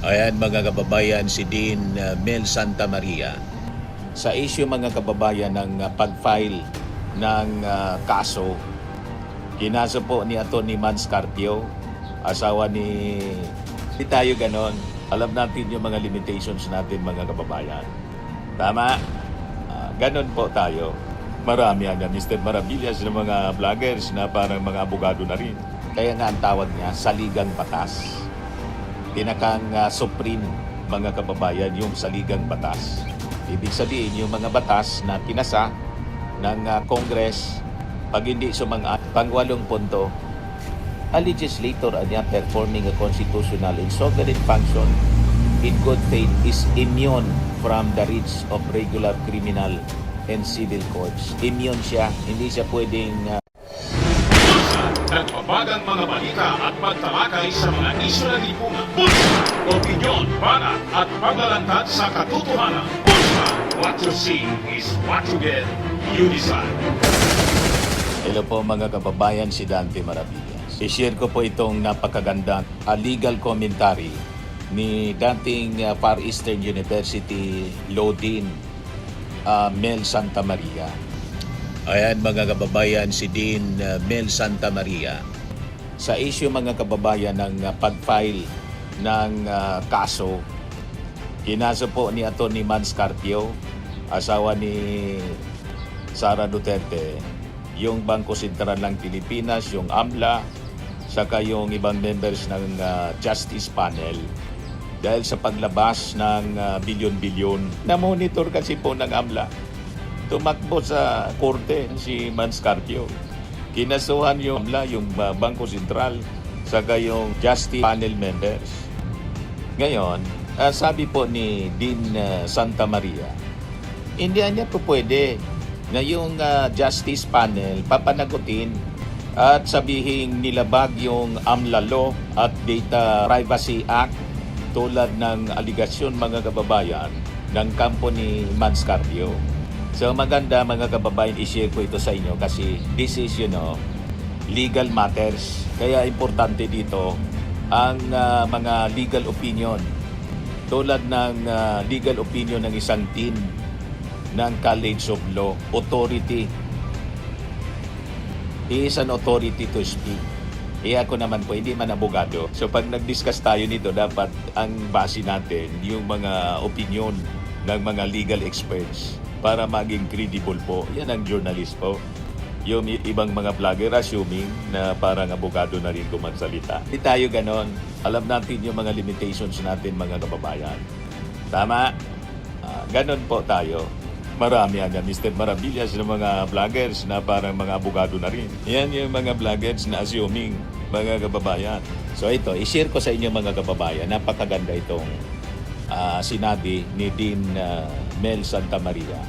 Ayan mga kababayan, si Dean Mel Santa Maria. Sa issue mga kababayan ng pag-file ng kaso, kinaso po ni Atty. Mans Carpio, asawa ni... Hindi tayo ganon. Alam natin yung mga limitations natin mga kababayan. Tama? Ganon po tayo. Marami ang Mr. Maravillas ng mga vloggers na parang mga abogado na rin. Kaya nga ang tawag niya, saligang batas. Pinakang supreme mga kababayan yung saligang batas. Ibig sabihin yung mga batas na pinasa ng Congress pag hindi sumang-ayon. Pang-walong punto, a legislator anya performing a constitutional and sovereign function in good faith is immune from the reach of regular criminal and civil courts. Immune siya, hindi siya pwedeng nagbabagang mga balita at pagtalakay sa mga isyu ng lipunan. Bulsa! Opinyon, banat at paglalantad sa katotohanan. Bulsa! What you see is what you get. You decide. Hello po mga kababayan, si Dante Maravillas. I-share ko po itong napakagandang legal commentary ni dating Far Eastern University Law Dean Mel Santa Maria. Ayan mga kababayan, si Dean Mel Santa Maria. Sa issue mga kababayan ng pag-file ng kaso, kinaso po ni Atty. Mans Carpio, asawa ni Sara Duterte, yung Bangko Sentral ng Pilipinas, yung AMLA, saka yung ibang members ng Justice Panel dahil sa paglabas ng bilyon-bilyon. Na-monitor kasi po ng AMLA. Tumakbo sa korte si Mans Carpio. Kinasuhan yung AMLA, yung Bangko Sentral, saka yung Justice Panel members. Ngayon, sabi po ni Dean Santa Maria, hindi niya po pwede na yung Justice Panel papanagutin at sabihin nilabag yung AMLA Law at Data Privacy Act tulad ng aligasyon mga kababayan ng kampo ni Mans Carpio. So maganda mga kababayan, i-share ko ito sa inyo kasi this is, legal matters. Kaya importante dito ang mga legal opinion. Tulad ng legal opinion ng isang team ng College of Law, authority. He is an authority to speak. Ako naman po, hindi man abogado. So pag nag-discuss tayo nito, dapat ang base natin yung mga opinion ng mga legal experts para maging credible po. Yan ang journalist po. Yung ibang mga vlogger assuming na parang abogado na rin kumagsalita. Hindi tayo ganon. Alam natin yung mga limitations natin mga kababayan. Tama? Ganon po tayo. Marami ang Mr. Maravillas ng mga vloggers na parang mga abogado na rin. Yan yung mga vloggers na assuming mga kababayan. So ito, i-share ko sa inyo mga kababayan. Napakaganda itong sinabi ni Dean Mel Santa Maria.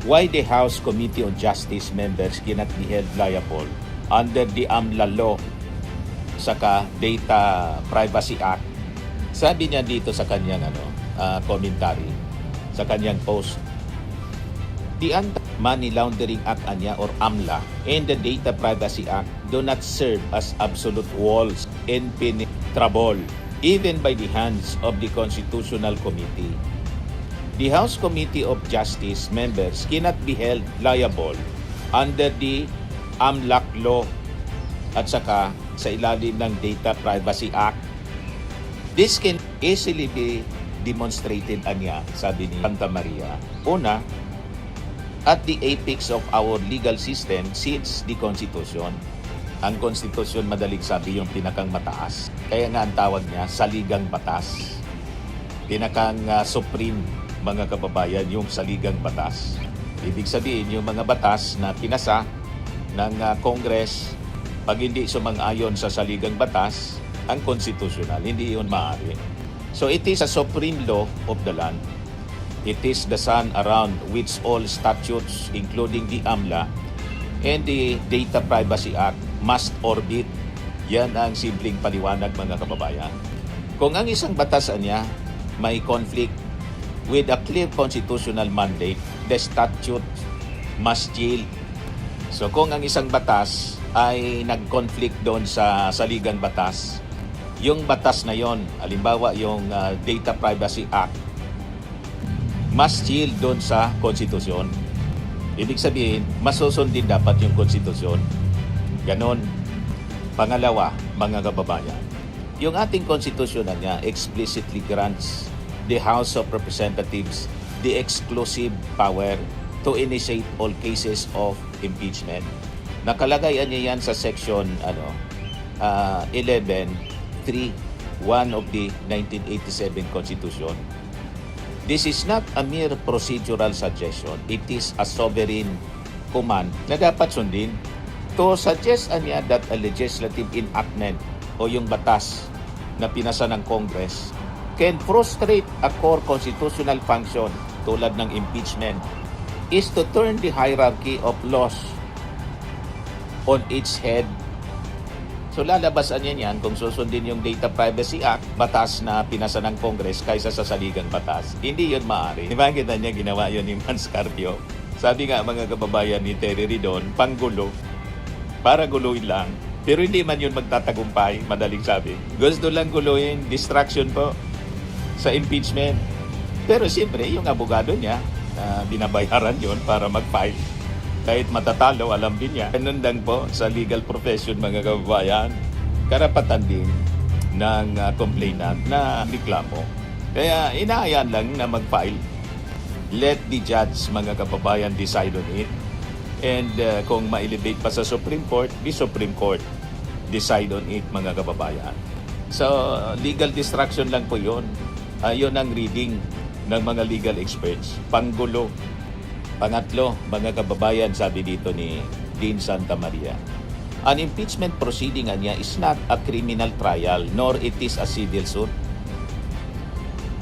Why the House Committee on Justice members cannot be held liable under the AMLA Law saka Data Privacy Act. Sabi niya dito sa kanyang commentary, sa kanyang post, the Anti-Money Laundering Act or AMLA and the Data Privacy Act do not serve as absolute walls impenetrable even by the hands of the Constitutional Committee. The House Committee of Justice members cannot be held liable under the AMLAC law at saka sa ilalim ng Data Privacy Act. This can easily be demonstrated sabi ni Santa Maria. Una, at the apex of our legal system sits the Constitution. Ang Constitution, madaling sabi, yung pinakang mataas. Kaya nga ang tawag niya, saligang batas. Pinakang supreme, mga kababayan, yung saligang batas. Ibig sabihin, yung mga batas na pinasa ng Congress, pag hindi sumang-ayon sa saligang batas, ang constitutional, hindi yun maaari. So it is a supreme law of the land. It is the sun around which all statutes, including the AMLA and the Data Privacy Act, must orbit. Yan ang simpleng paliwanag mga kababayan. Kung ang isang batas niya may conflict with a clear constitutional mandate, the statute must yield. So kung ang isang batas ay nag-conflict doon sa saligang batas, yung batas na yon, halimbawa yung Data Privacy Act, mas chill doon sa konstitusyon. Ibig sabihin, masusundin dapat yung konstitusyon. Ganon. Pangalawa, mga kababayan, yung ating konstitusyon na niya explicitly grants the House of Representatives the exclusive power to initiate all cases of impeachment. Nakalagay niya yan sa section 11.3.1 of the 1987 Constitution. This is not a mere procedural suggestion. It is a sovereign command na dapat sundin to suggest niya that a legislative enactment o yung batas na pinasa ng Congress can frustrate a core constitutional function tulad ng impeachment is to turn the hierarchy of laws on its head. So lalabasan niya yan kung susundin yung Data Privacy Act, batas na pinasa ng Congress kaysa sa saligang batas. Hindi yun maaari. Nakita niya ginawa yun ni Mans Carpio. Sabi nga mga kababayan ni Terry Ridon, panggulo, para guluhin lang. Pero hindi man yun magtatagumpay, madaling sabi. Gusto lang guluhin, distraction po sa impeachment. Pero siyempre, yung abogado niya, binabayaran yun para mag-file. Kahit matatalo, alam din niya. Ganun lang po sa legal profession, mga kababayan. Karapatan din ng complainant na reklamo. Kaya inaayan lang na mag-file. Let the judge, mga kababayan, decide on it. And kung ma-elevate pa sa Supreme Court, the Supreme Court decide on it, mga kababayan. So, legal distraction lang po yun. Yun ang reading ng mga legal experts. Panggulo. Pangatlo, mga kababayan, sabi dito ni Dean Santa Maria, an impeachment proceeding niya is not a criminal trial, nor it is a civil suit.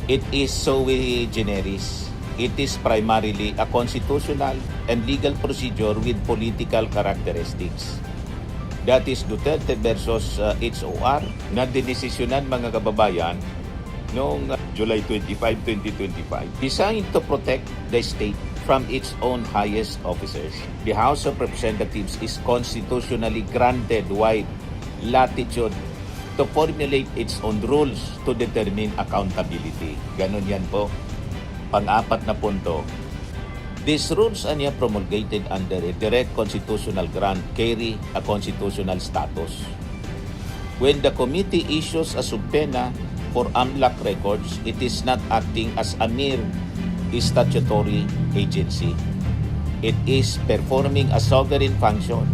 It is sui generis. It is primarily a constitutional and legal procedure with political characteristics. That is Duterte versus HOR na dinesisyonan, mga kababayan, noong July 25, 2025. Designed to protect the state from its own highest officers. The House of Representatives is constitutionally granted wide latitude to formulate its own rules to determine accountability. Ganon yan po. Pang-apat na punto, these rules are promulgated under a direct constitutional grant carry a constitutional status. When the committee issues a subpoena for AMLAC records, it is not acting as a mere statutory agency. It is performing a sovereign function.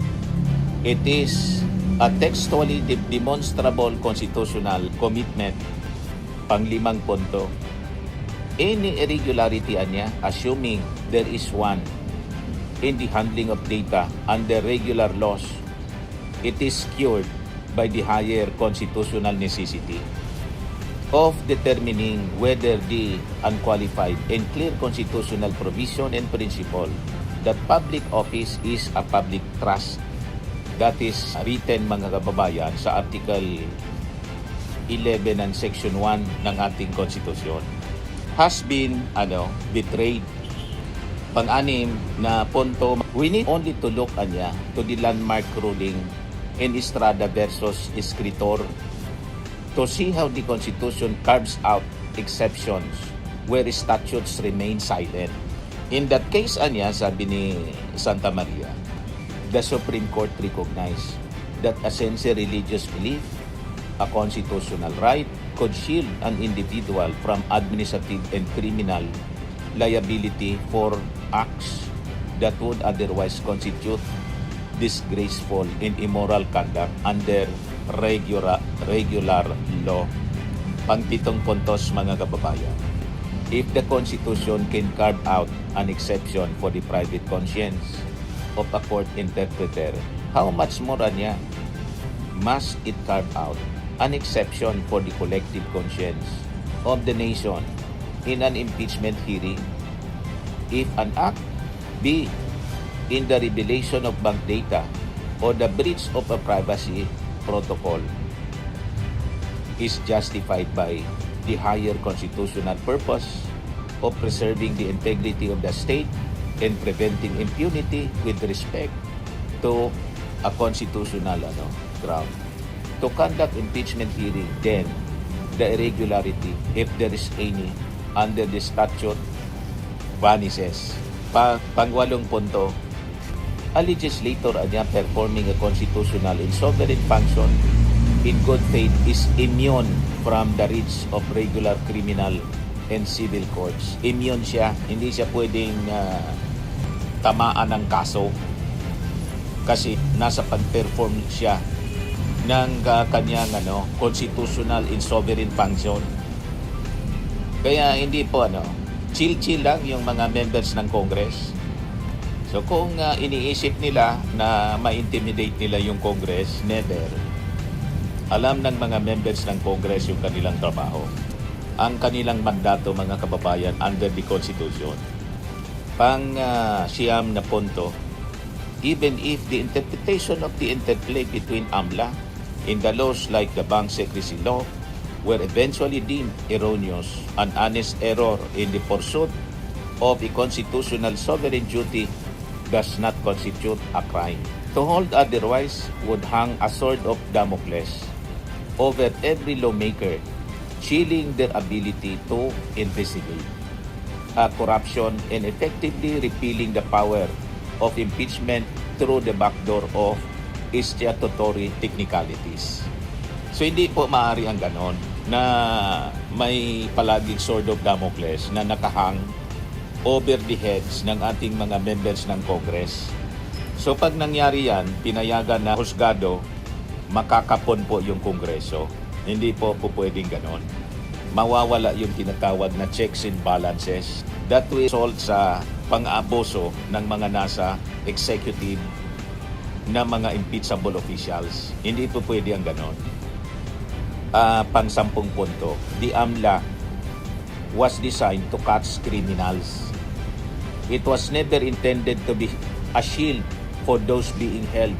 It is a textually demonstrable constitutional commitment. Pang-limang punto, any irregularity niya, assuming there is one in the handling of data under regular laws, it is cured by the higher constitutional necessity of determining whether the unqualified and clear constitutional provision and principle that public office is a public trust, that is written, mga kababayan, sa Article 11 and Section 1 ng ating konstitusyon, has been betrayed. Pang-anim na punto, we need only to look to the landmark ruling in Estrada versus Escritor to see how the Constitution carves out exceptions where statutes remain silent. In that case, sabi ni Santa Maria, the Supreme Court recognized that a sincere religious belief, a constitutional right, could shield an individual from administrative and criminal liability for acts that would otherwise constitute disgraceful and immoral conduct under regular law. Pang-pitong puntos, mga kababayan, if the Constitution can carve out an exception for the private conscience of a court interpreter, how much more must it carve out an exception for the collective conscience of the nation in an impeachment hearing if an act be in the revelation of bank data or the breach of a privacy protocol is justified by the higher constitutional purpose of preserving the integrity of the state and preventing impunity with respect to a constitutional ground. to conduct impeachment hearing, then the irregularity, if there is any, under the statute, vanishes. Pangwalong punto, a legislator anya performing a constitutional and sovereign function in good faith is immune from the reach of regular criminal and civil courts. Immune siya, hindi siya pwedeng tamaan ng kaso kasi nasa pag-perform siya ng kanyang constitutional and sovereign function. Kaya hindi po chill-chill lang yung mga members ng Congress. So kung iniisip nila na ma-intimidate nila yung Congress, never. Alam ng mga members ng Congress yung kanilang trabaho. Ang kanilang mandato, mga kababayan, under the Constitution. Siyam na punto, even if the interpretation of the interplay between AMLA in the laws like the Bank Secrecy Law were eventually deemed erroneous, an honest error in the pursuit of a constitutional sovereign duty does not constitute a crime. To hold otherwise would hang a sword of Damocles over every lawmaker, chilling their ability to investigate corruption and effectively repealing the power of impeachment through the backdoor of statutory technicalities. So hindi po maaari ang ganon na may palaging sword of Damocles na nakahang over the heads ng ating mga members ng Congress. So pag nangyari yan, pinayagan na husgado, makakapon po yung Kongreso. Hindi po pwedeng ganon. Mawawala yung tinatawag na checks and balances. That will result sa pang-aabuso ng mga nasa executive na mga impeachable officials. Hindi po pwede ang ganon. Pang-10 punto, the AMLA was designed to catch criminals. It was never intended to be a shield for those being held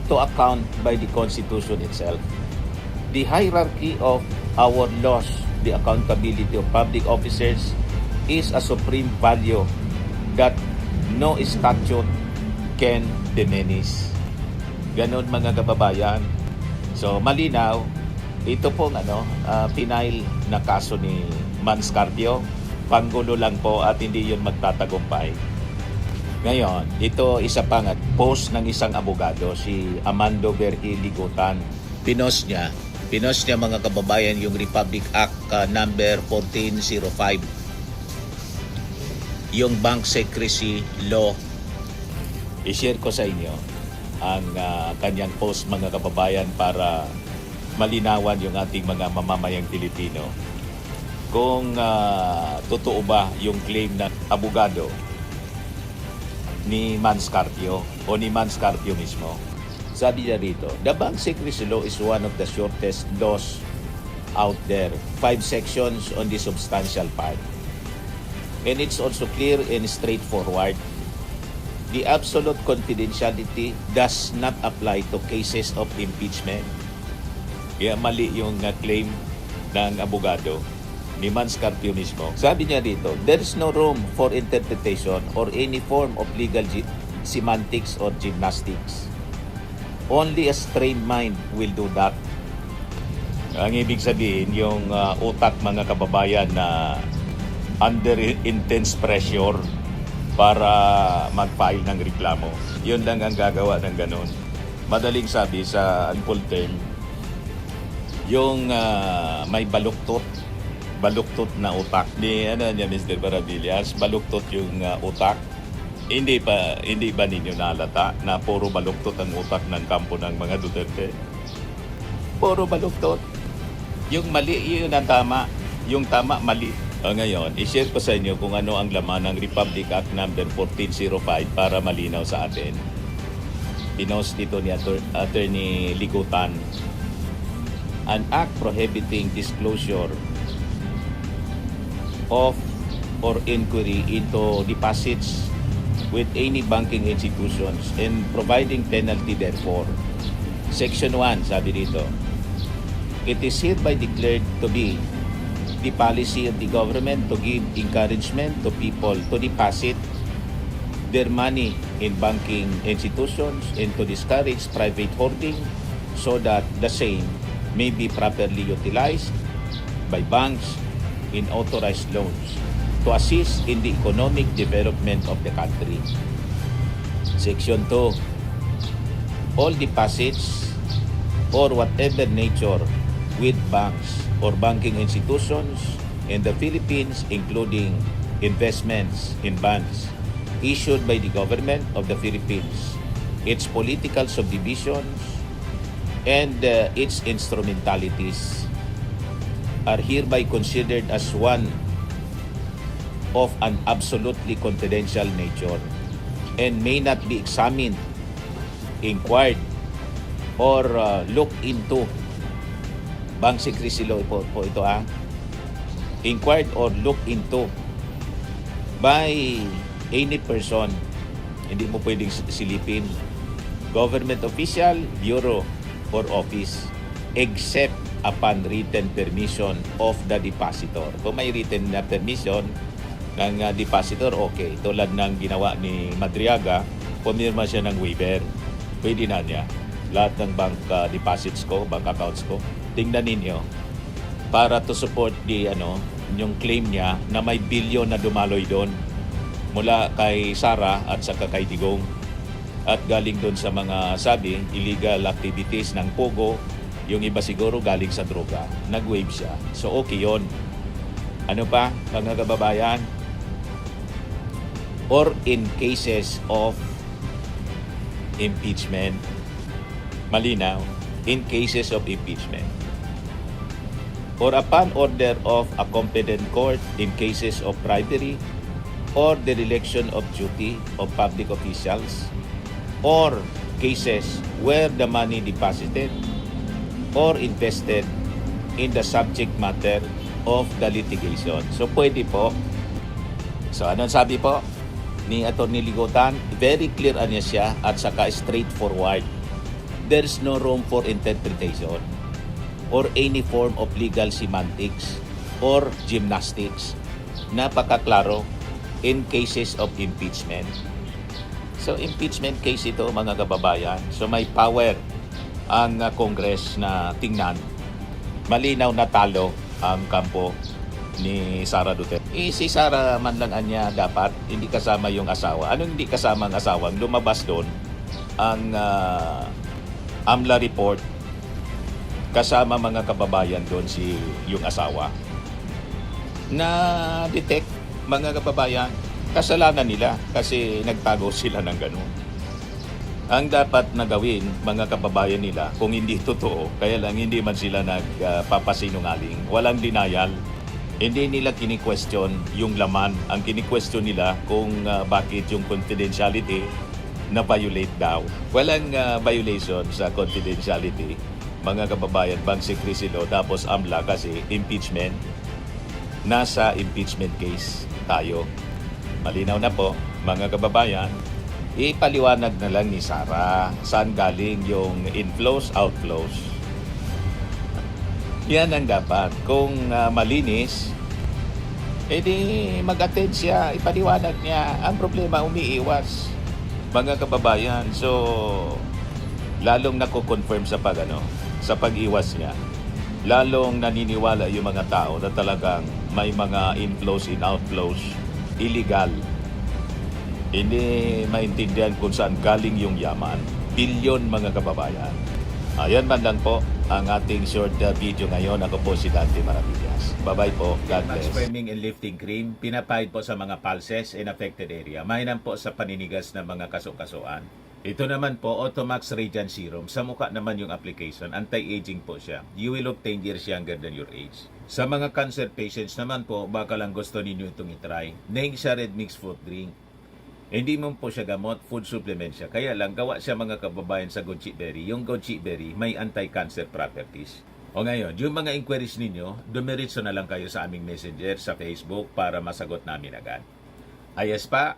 to account by the Constitution itself. The hierarchy of our laws, the accountability of public officers, is a supreme value that no statute can diminish. Ganon mga kababayan. So malinaw, ito pong final na kaso ni Mans Carpio, panggulo lang po at hindi yun magtatagumpay. Ngayon, ito isa pang post ng isang abogado, si Amando Berhi Ligutan. Pinost niya mga kababayan yung Republic Act number 1405. Yung Bank Secrecy Law. I-share ko sa inyo ang kanyang post mga kababayan para malinawan yung ating mga mamamayang Pilipino. Kung totoo ba yung claim ng abogado ni Mans Carpio o ni Mans Carpio mismo. Sabi niya rito, the Bank Secrecy Law is one of the shortest laws out there. 5 sections on the substantial part. And it's also clear and straightforward. The absolute confidentiality does not apply to cases of impeachment. Kaya mali yung claim ng abogado ni Mans Carpio mismo. Sabi niya dito, there is no room for interpretation or any form of legal semantics or gymnastics. Only a trained mind will do that. Ang ibig sabihin, yung utak mga kababayan na under intense pressure para mag-file ng reklamo. Yun lang ang gagawa ng ganun. Madaling sabi sa full term, yung may baluktot na utak ni Mr. Parabillas, baluktot yung utak. Hindi ba ninyo nalata na puro baluktot ang utak ng kampo ng mga Duterte? Puro baluktot. Yung mali, yun ang tama. Yung tama, mali. Ngayon, i-share ko sa inyo kung ano ang laman ng Republic Act number 1405 para malinaw sa atin. Pinost dito ni Attorney Ligutan. An act prohibiting disclosure of or inquiry into deposits with any banking institutions and providing penalty therefore. Section 1, sabi dito, it is hereby declared to be the policy of the government to give encouragement to people to deposit their money in banking institutions and to discourage private hoarding so that the same may be properly utilized by banks in authorized loans to assist in the economic development of the country. Section 2. All deposits or whatever nature with banks or banking institutions in the Philippines, including investments in bonds issued by the government of the Philippines, its political subdivisions, and its instrumentalities are hereby considered as one of an absolutely confidential nature and may not be examined, inquired, or looked into. Bank Secrecy Law po ito inquired or looked into by any person. Hindi mo pwedeng silipin. Government official, bureau, or office, except upon written permission of the depositor. Kung may written na permission ng depositor, okay. Tulad ng ginawa ni Madriaga, pumirma siya ng waiver. Pwede na niya. Lahat ng bank deposits ko, bank accounts ko, tingnan ninyo para to support yung claim niya na may bilyon na dumaloy doon mula kay Sara at saka kay Digong at galing doon sa mga illegal activities ng Pogo. Yung iba siguro galing sa droga, nag-wave siya. So okay yon. Ano pa mga kababayan? Or in cases of impeachment, malinaw, in cases of impeachment, or upon order of a competent court in cases of bribery or dereliction of duty of public officials, or cases where the money deposited or invested in the subject matter of the litigation. So pwede po. So anong sabi po ni Atty. Ligotan? Very clear niya siya at saka straightforward. There's no room for interpretation or any form of legal semantics or gymnastics. Napakaklaro in cases of impeachment. So impeachment case ito mga kababayan. So may power ang Congress na tingnan. Malinaw na talo ang kampo ni Sara Duterte. Si Sara man lang anya dapat hindi kasama yung asawa. Anong hindi kasama ang asawa? Lumabas doon ang AMLA report kasama mga kababayan doon yung asawa. Na detect mga kababayan, kasalanan nila kasi nagtago sila ng ganun. Ang dapat na gawin mga kababayan nila kung hindi totoo, kaya lang hindi man sila nagpapasinungaling, walang denial. Hindi nila kini-question yung laman. Ang kini-question nila kung bakit yung confidentiality na violate daw. Walang violation sa confidentiality. Mga kababayan, Bank Secrecy Law, tapos AMLA kasi impeachment. Nasa impeachment case tayo. Malinaw na po, mga kababayan, ipaliwanag na lang ni Sara saan galing yung inflows, outflows. Yan ang dapat. Kung malinis, edi mag-attend siya, ipaliwanag niya. Ang problema, umiiwas. Mga kababayan, so lalong nako-confirm sa sa pag-iwas niya. Lalong naniniwala yung mga tao na talagang may mga inflows and outflows illegal. Hindi maintindihan kung saan galing yung yaman. Bilyon mga kababayan. Ayan man lang po ang ating short video ngayon. Ako po si Dante Maravillas. Bye-bye po. God bless. Sperming and lifting cream, pinapahid po sa mga pulses in affected area. Mainam po sa paninigas ng mga kaso-kasuan. Ito naman po, Automax Radiant Serum. Sa mukha naman yung application. Anti-aging po siya. You will look 10 years younger than your age. Sa mga cancer patients naman po, baka lang gusto ninyo itong itry. Neng siya red mixed fruit drink. Hindi mo po siya gamot, food supplement siya. Kaya lang, gawa siya mga kababayan sa goji berry. Yung goji berry may anti-cancer properties. O ngayon, yung mga inquiries ninyo, dumiritso na lang kayo sa aming messenger sa Facebook para masagot namin agad. Ayos pa?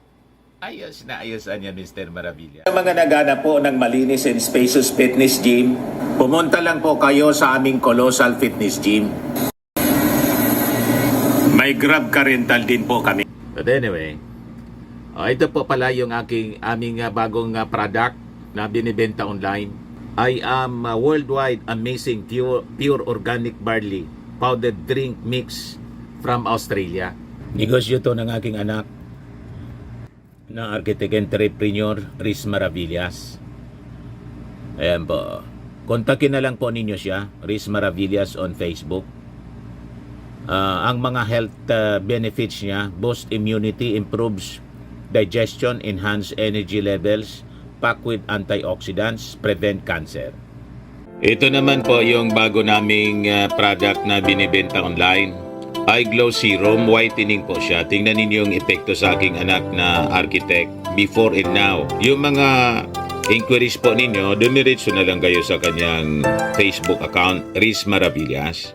Ayos na ayos niya, Mr. Maravilla. Sa mga nagana po ng malinis and spacious fitness gym, pumunta lang po kayo sa aming Colossal Fitness Gym. May Grab car rental din po kami. But anyway, ito po pala yung aming bagong product na binibenta online. I am worldwide amazing pure organic barley powdered drink mix from Australia. Negosyo to ng aking anak na architect entrepreneur Riz Maravillas. Ayan po. Kontakin na lang po ninyo siya, Riz Maravillas on Facebook. Ang mga health benefits niya, boost immunity, improves digestion, enhance energy levels, packed with antioxidants, prevent cancer. Ito naman po yung bago naming product na binibenta online. Eye Glow Serum, whitening po siya. Tingnan ninyo yung epekto sa aking anak na architect before and now. Yung mga inquiries po ninyo, dumiretso na lang kayo sa kanyang Facebook account, Riz Maravillas.